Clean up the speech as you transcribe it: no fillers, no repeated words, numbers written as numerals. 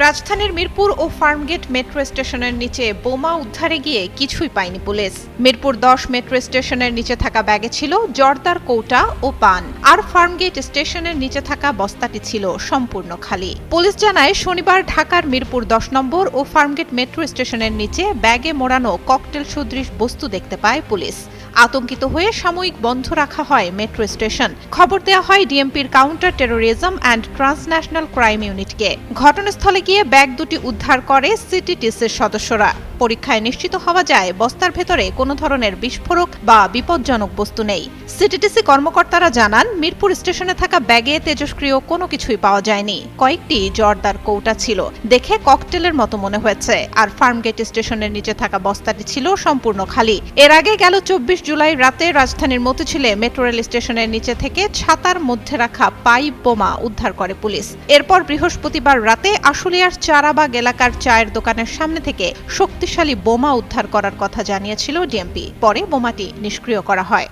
রাজধানীর মিরপুর ও ফার্মগেট মেট্রো স্টেশনের নিচে বোমা উদ্ধারে গিয়ে কিছুই পায়নি পুলিশ। মিরপুর ১০ মেট্রো স্টেশনের নিচে থাকা ব্যাগে ছিল জর্দার কৌটা ও পান, আর ফার্মগেট স্টেশনের নিচে থাকা বস্তাটি ছিল সম্পূর্ণ খালি। পুলিশ জানায়, শনিবার ঢাকার মিরপুর ১০ নম্বর ও ফার্মগেট মেট্রো স্টেশনের নিচে ব্যাগে মোড়ানো ককটেল সদৃশ বস্তু দেখতে পায় পুলিশ। আতঙ্কিত হয়ে সাময়িক বন্ধ রাখা হয় মেট্রো স্টেশন। খবর দেওয়া হয় ডিএমপির counter terrorism and transnational crime ইউনিটকে। ঘটনাস্থলে গিয়ে ব্যাগ দুটি উদ্ধার করে সিটিটিসির সদস্যরা। পরীক্ষায় নিশ্চিত হওয়া যায় বস্তার ভেতরে কোনো ধরনের বিস্ফোরক বা বিপজ্জনক বস্তু নেই। সিটিটিসি কর্মকর্তারা জানান, মিরপুর স্টেশনে থাকা ব্যাগে তেজস্ক্রিয় কোনো কিছুই পাওয়া যায়নি। কয়েকটি জর্দার কৌটা ছিল, দেখে ককটেলের মতো মনে হয়েছে। আর ফার্মগেট স্টেশনের নিচে থাকা বস্তাটি ছিল সম্পূর্ণ খালি। এর আগে গেল ২৪ জুলাই রাতে রাজধানীর মতিঝিলে মেট্রো রেল স্টেশনের নিচে থেকে ছাতার মধ্যে রাখা পাইপ বোমা উদ্ধার করে পুলিশ। এরপর বৃহস্পতিবার রাতে আশুলিয়ার চারাবাগ এলাকার চায়ের দোকানের সামনে থেকে শক্তিশালী বোমা উদ্ধার করার কথা জানিয়েছিল ডিএমপি। পরে বোমাটি নিষ্ক্রিয় করা হয়।